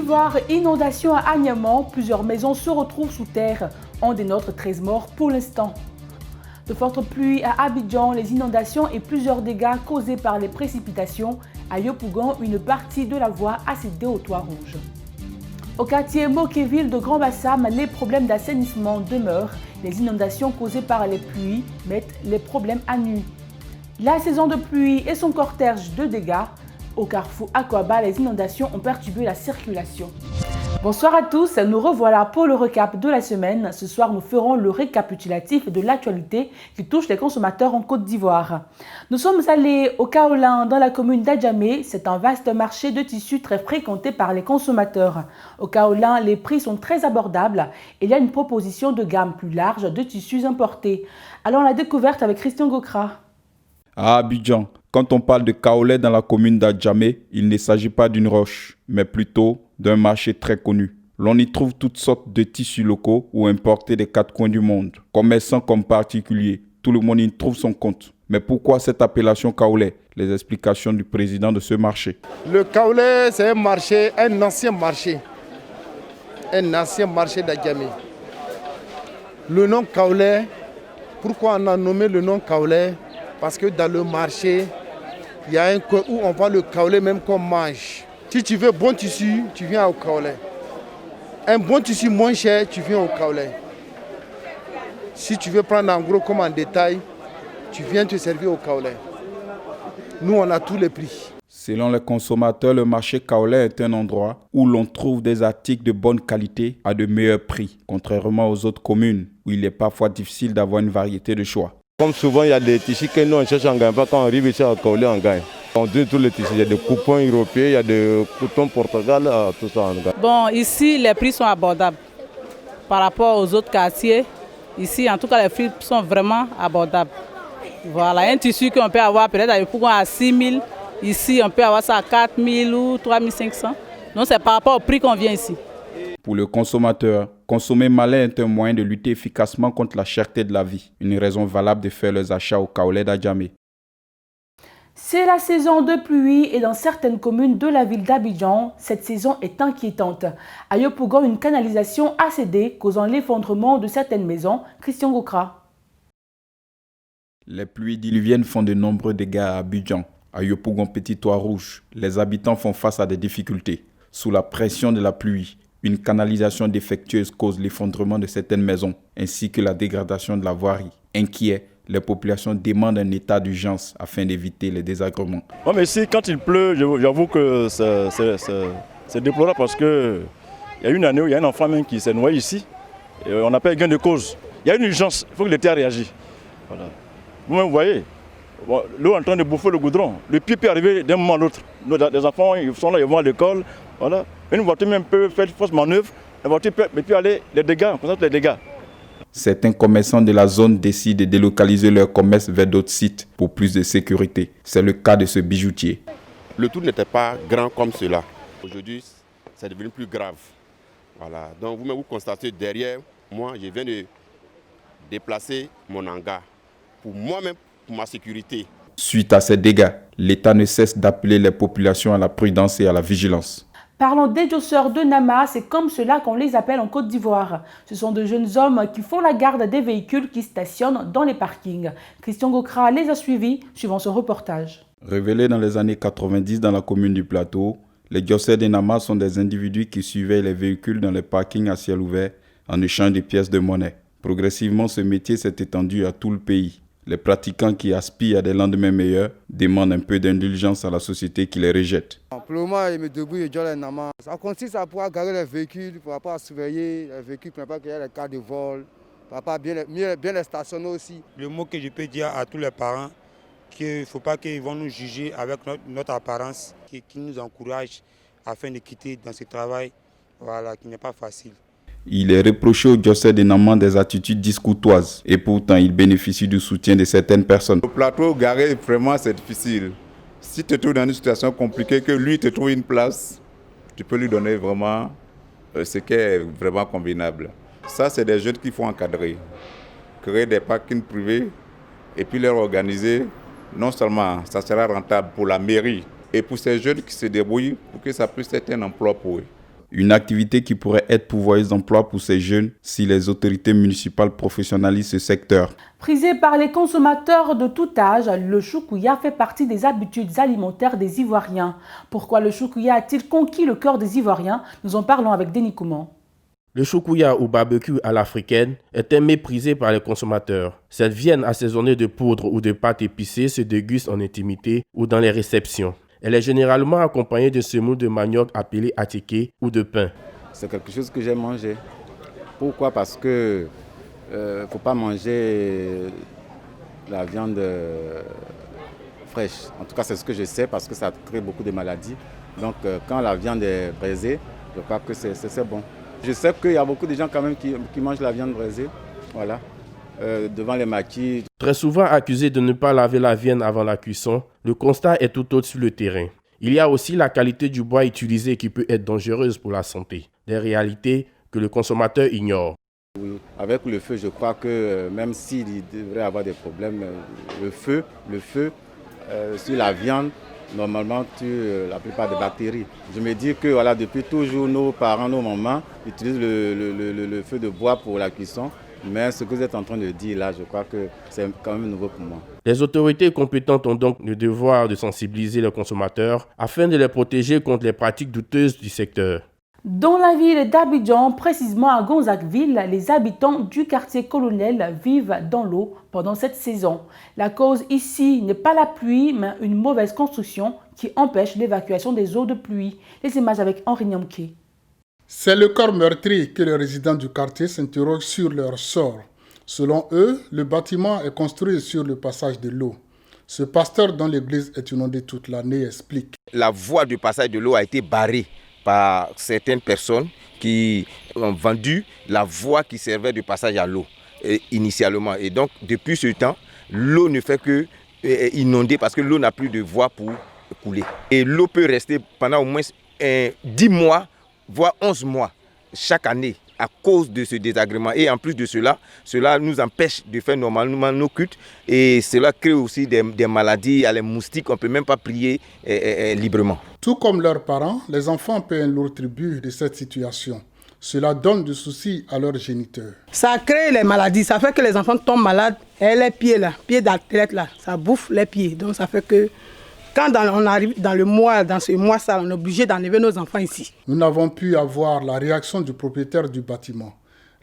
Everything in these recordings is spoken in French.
d'Ivoire, inondation à Agnaman, plusieurs maisons se retrouvent sous terre. On dénote 13 morts pour l'instant. De fortes pluies à Abidjan, les inondations et plusieurs dégâts causés par les précipitations. À Yopougon, une partie de la voie a cédé au toit rouge. Au quartier Mokéville de Grand Bassam, les problèmes d'assainissement demeurent. Les inondations causées par les pluies mettent les problèmes à nu. La saison de pluie et son cortège de dégâts. Au carrefour Akwaba, les inondations ont perturbé la circulation. Bonsoir à tous, nous revoilà pour le récap de la semaine. Ce soir, nous ferons le récapitulatif de l'actualité qui touche les consommateurs en Côte d'Ivoire. Nous sommes allés au Kaolin, dans la commune d'Adjamé. C'est un vaste marché de tissus très fréquenté par les consommateurs. Au Kaolin, les prix sont très abordables et il y a une proposition de gamme plus large de tissus importés. Allons à la découverte avec Christian Gokra. À Abidjan, quand on parle de kaolin dans la commune d'Adjamé, il ne s'agit pas d'une roche, mais plutôt d'un marché très connu. L'on y trouve toutes sortes de tissus locaux ou importés des quatre coins du monde. Commerçants comme particuliers, tout le monde y trouve son compte. Mais pourquoi cette appellation kaolin? Les explications du président de ce marché. Le kaolin, c'est un ancien marché d'Adjamé. Le nom kaolin, pourquoi on a nommé le nom kaolin? Parce que dans le marché, il y a un coin où on vend le kaolin même qu'on mange. Si tu veux bon tissu, tu viens au kaolin. Un bon tissu moins cher, tu viens au kaolin. Si tu veux prendre en gros comme en détail, tu viens te servir au kaolin. Nous, on a tous les prix. Selon les consommateurs, le marché kaolin est un endroit où l'on trouve des articles de bonne qualité à de meilleurs prix, contrairement aux autres communes où il est parfois difficile d'avoir une variété de choix. Comme souvent, il y a des tissus que nous on cherche en gagne, pas quand on arrive ici à Kaolin, on gagne. On dit tous les tissus, il y a des coupons européens, il y a des coutons Portugal, tout ça on gagne. Bon, ici les prix sont abordables par rapport aux autres quartiers. Ici, en tout cas, les prix sont vraiment abordables. Voilà, un tissu qu'on peut avoir peut-être à 6 000, ici on peut avoir ça à 4 000 ou 3 500. Donc c'est par rapport au prix qu'on vient ici. Pour le consommateur, consommer malin est un moyen de lutter efficacement contre la cherté de la vie. Une raison valable de faire leurs achats au kaolin d'Adjamé. C'est la saison de pluie et dans certaines communes de la ville d'Abidjan, cette saison est inquiétante. À Yopougon, une canalisation a cédé, causant l'effondrement de certaines maisons. Christian Gokra. Les pluies diluviennes font de nombreux dégâts à Abidjan. À Yopougon, Petit Toit Rouge, les habitants font face à des difficultés. Sous la pression de la pluie, une canalisation défectueuse cause l'effondrement de certaines maisons, ainsi que la dégradation de la voirie. Inquiets, les populations demandent un état d'urgence afin d'éviter les désagréments. Ouais, mais ici, quand il pleut, j'avoue que c'est déplorable parce qu'il y a une année où il y a un enfant même qui s'est noyé ici. Et on appelle gain de cause. Il y a une urgence, il faut que l'État réagisse. Voilà. Vous voyez, l'eau est en train de bouffer le goudron. Le pied peut arriver d'un moment à l'autre. Les enfants ils sont là, ils vont à l'école. Voilà. Une voiture même peut faire une fausse manœuvre. La voiture peut aller, les dégâts, on constate les dégâts. Certains commerçants de la zone décident de délocaliser leur commerce vers d'autres sites pour plus de sécurité. C'est le cas de ce bijoutier. Le tout n'était pas grand comme cela. Aujourd'hui, c'est devenu plus grave. Voilà. Donc vous-même, vous constatez derrière moi, je viens de déplacer mon hangar pour moi-même, pour ma sécurité. Suite à ces dégâts, l'État ne cesse d'appeler les populations à la prudence et à la vigilance. Parlons des dosseurs de Nama, c'est comme cela qu'on les appelle en Côte d'Ivoire. Ce sont de jeunes hommes qui font la garde des véhicules qui stationnent dans les parkings. Christian Gokra les a suivis, suivant ce reportage. Révélés dans les années 90 dans la commune du Plateau, les dosseurs de Nama sont des individus qui suivaient les véhicules dans les parkings à ciel ouvert en échange de pièces de monnaie. Progressivement, ce métier s'est étendu à tout le pays. Les pratiquants qui aspirent à des lendemains meilleurs demandent un peu d'indulgence à la société qui les rejette. Pour le moment, il me débrouille et les Nama. Ça consiste à pouvoir garer les véhicules, pour pouvoir surveiller les véhicules, pour ne pas qu'il y ait les cas de vol, pour pouvoir bien les stationner aussi. Le mot que je peux dire à tous les parents, qu'il ne faut pas qu'ils vont nous juger avec notre apparence, qui nous encouragent afin de quitter dans ce travail voilà, qui n'est pas facile. Il est reproché au diocèse de Nama des attitudes discourtoises et pourtant il bénéficie du soutien de certaines personnes. Au plateau, garer, vraiment c'est difficile. Si tu te trouves dans une situation compliquée, que lui te trouve une place, tu peux lui donner vraiment ce qui est vraiment convenable. Ça, c'est des jeunes qu'il faut encadrer. Créer des parkings privés et puis les organiser. Non seulement ça sera rentable pour la mairie et pour ces jeunes qui se débrouillent pour que ça puisse être un emploi pour eux. Une activité qui pourrait être pourvoyeuse d'emploi pour ces jeunes si les autorités municipales professionnalisent ce secteur. Prisé par les consommateurs de tout âge, le choukouya fait partie des habitudes alimentaires des Ivoiriens. Pourquoi le choukouya a-t-il conquis le cœur des Ivoiriens? Nous en parlons avec Denis Kouman. Le choukouya ou barbecue à l'africaine est méprisé par les consommateurs. Cette viande assaisonnée de poudre ou de pâte épicée se déguste en intimité ou dans les réceptions. Elle est généralement accompagnée de semoule de manioc appelé attiqué ou de pain. C'est quelque chose que j'aime manger. Pourquoi? Parce que faut pas manger la viande fraîche. En tout cas, c'est ce que je sais parce que ça crée beaucoup de maladies. Donc, quand la viande est braisée, je crois que c'est bon. Je sais qu'il y a beaucoup de gens quand même qui mangent la viande braisée, voilà, devant les maquis. Très souvent accusé de ne pas laver la viande avant la cuisson, le constat est tout autre sur le terrain. Il y a aussi la qualité du bois utilisé qui peut être dangereuse pour la santé, des réalités que le consommateur ignore. Oui, avec le feu, je crois que même s'il devrait y avoir des problèmes, le feu sur la viande, normalement tue la plupart des bactéries. Je me dis que voilà, depuis toujours, nos parents, nos mamans utilisent le feu de bois pour la cuisson. Mais ce que vous êtes en train de dire là, je crois que c'est quand même nouveau pour moi. Les autorités compétentes ont donc le devoir de sensibiliser les consommateurs afin de les protéger contre les pratiques douteuses du secteur. Dans la ville d'Abidjan, précisément à Gonzagueville, les habitants du quartier Colonel vivent dans l'eau pendant cette saison. La cause ici n'est pas la pluie, mais une mauvaise construction qui empêche l'évacuation des eaux de pluie. Les images avec Henri Nyamke. C'est le corps meurtri que les résidents du quartier s'interrogent sur leur sort. Selon eux, le bâtiment est construit sur le passage de l'eau. Ce pasteur dont l'église est inondée toute l'année explique. La voie du passage de l'eau a été barrée par certaines personnes qui ont vendu la voie qui servait de passage à l'eau initialement. Et donc, depuis ce temps, l'eau ne fait que inonder parce que l'eau n'a plus de voie pour couler. Et l'eau peut rester pendant au moins 10 mois, voire 11 mois chaque année à cause de ce désagrément. Et en plus de cela, cela nous empêche de faire normalement nos cultes et cela crée aussi des maladies. Il y a les moustiques, on ne peut même pas prier librement. Tout comme leurs parents, les enfants paient un lourd tribut de cette situation. Cela donne du souci à leurs géniteurs. Ça crée les maladies, ça fait que les enfants tombent malades et les pieds d'athlète là, ça bouffe les pieds. Donc ça fait que quand on arrive dans ce mois, on est obligé d'enlever nos enfants ici. Nous n'avons pu avoir la réaction du propriétaire du bâtiment.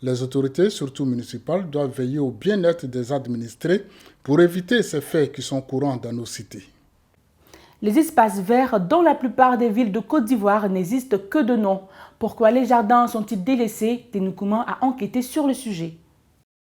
Les autorités, surtout municipales, doivent veiller au bien-être des administrés pour éviter ces faits qui sont courants dans nos cités. Les espaces verts dans la plupart des villes de Côte d'Ivoire n'existent que de nom. Pourquoi les jardins sont-ils délaissés? Denis Kouman a enquêté sur le sujet.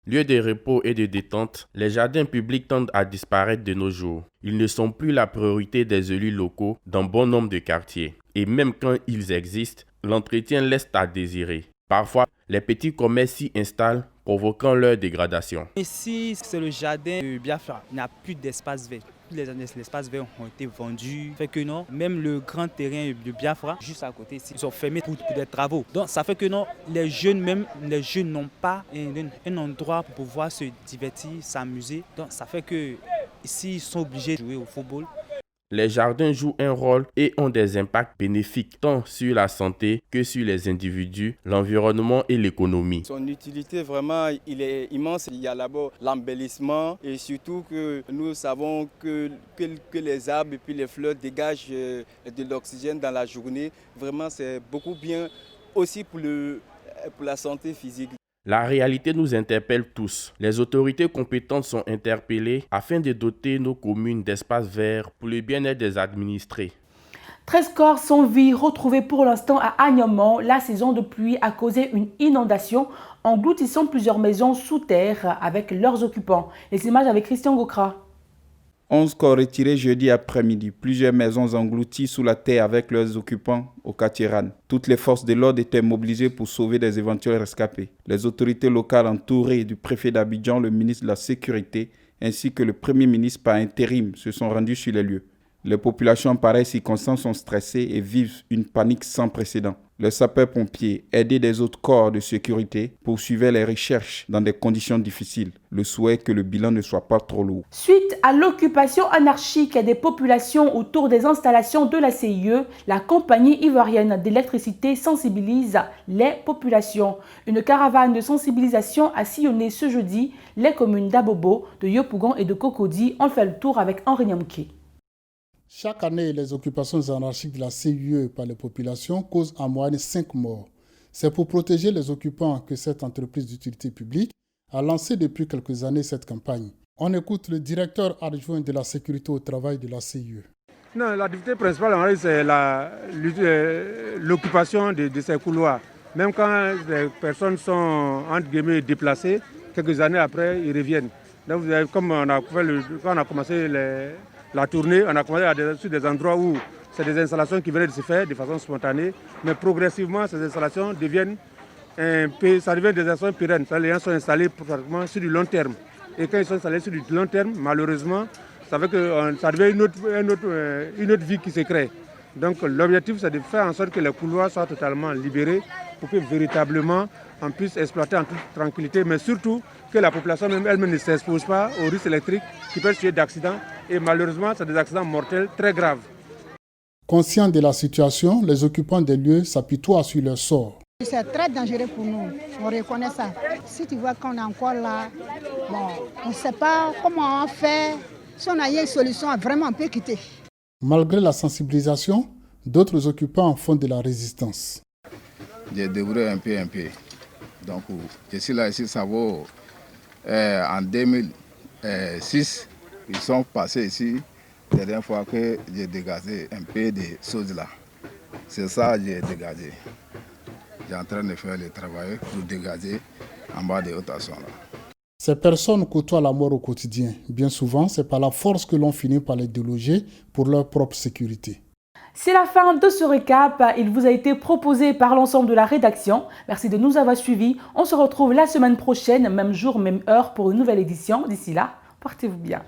Lieux de repos et de détente, les jardins publics tendent à disparaître de nos jours. Ils ne sont plus la priorité des élus locaux dans bon nombre de quartiers. Et même quand ils existent, l'entretien laisse à désirer. Parfois, les petits commerces s'y installent, provoquant leur dégradation. Ici, c'est le jardin de Biafra. Il n'y a plus d'espace vert. Tous les espaces verts ont été vendus. Fait que non, même le grand terrain de Biafra, juste à côté ici, ils sont fermés pour des travaux. Donc ça fait que non, les jeunes n'ont pas un endroit pour pouvoir se divertir, s'amuser. Donc ça fait que ici, ils sont obligés de jouer au football. Les jardins jouent un rôle et ont des impacts bénéfiques tant sur la santé que sur les individus, l'environnement et l'économie. Son utilité vraiment, il est immense. Il y a d'abord l'embellissement et surtout que nous savons que les arbres et puis les fleurs dégagent de l'oxygène dans la journée. Vraiment, c'est beaucoup bien aussi pour la santé physique. La réalité nous interpelle tous. Les autorités compétentes sont interpellées afin de doter nos communes d'espaces verts pour le bien-être des administrés. 13 corps sans vie retrouvés pour l'instant à Agnaman. La saison de pluie a causé une inondation engloutissant plusieurs maisons sous terre avec leurs occupants. Les images avec Christian Gokra. 11 corps retirés jeudi après-midi. Plusieurs maisons englouties sous la terre avec leurs occupants au Katiran. Toutes les forces de l'ordre étaient mobilisées pour sauver des éventuels rescapés. Les autorités locales entourées du préfet d'Abidjan, le ministre de la Sécurité, ainsi que le premier ministre par intérim se sont rendus sur les lieux. Les populations en pareille circonstances sont stressées et vivent une panique sans précédent. Les sapeurs-pompiers, aidés des autres corps de sécurité, poursuivaient les recherches dans des conditions difficiles. Le souhait que le bilan ne soit pas trop lourd. Suite à l'occupation anarchique des populations autour des installations de la CIE, la compagnie ivoirienne d'électricité sensibilise les populations. Une caravane de sensibilisation a sillonné ce jeudi les communes d'Abobo, de Yopougon et de Cocody. On fait le tour avec Henri Nyamké. Chaque année, les occupations anarchiques de la CIE par les populations causent en moyenne 5 morts. C'est pour protéger les occupants que cette entreprise d'utilité publique a lancé depuis quelques années cette campagne. On écoute le directeur adjoint de la sécurité au travail de la CIE. Non, la difficulté principale, c'est l'occupation de ces couloirs. Même quand les personnes sont entre guillemets déplacées, quelques années après, ils reviennent. Donc, comme quand on a commencé la tournée, on a commencé sur des endroits où c'est des installations qui venaient de se faire de façon spontanée, mais progressivement, ces installations deviennent des installations pérennes. Les gens sont installés pratiquement sur du long terme. Et quand ils sont installés sur du long terme, malheureusement, ça fait que ça devient une autre vie qui se crée. Donc l'objectif, c'est de faire en sorte que les couloirs soient totalement libérés pour que véritablement on puisse exploiter en toute tranquillité, mais surtout que la population elle-même ne s'expose pas aux risques électriques qui peuvent tuer d'accidents. Et malheureusement, c'est des accidents mortels très graves. Conscients de la situation, les occupants des lieux s'apitoient sur leur sort. C'est très dangereux pour nous, on reconnaît ça. Si tu vois qu'on est encore là, on ne sait pas comment on fait. Si on a une solution, vraiment on peut quitter. Malgré la sensibilisation, d'autres occupants font de la résistance. J'ai déroulé un peu. Donc je suis là ici, ça vaut en 2006. Ils sont passés ici, la dernière fois que j'ai dégagé un peu de choses là. C'est ça que j'ai dégagé. J'ai en train de faire le travail pour dégager en bas de haute là. Ces personnes côtoient la mort au quotidien. Bien souvent, c'est par la force que l'on finit par les déloger pour leur propre sécurité. C'est la fin de ce récap. Il vous a été proposé par l'ensemble de la rédaction. Merci de nous avoir suivis. On se retrouve la semaine prochaine, même jour, même heure, pour une nouvelle édition. D'ici là, portez-vous bien.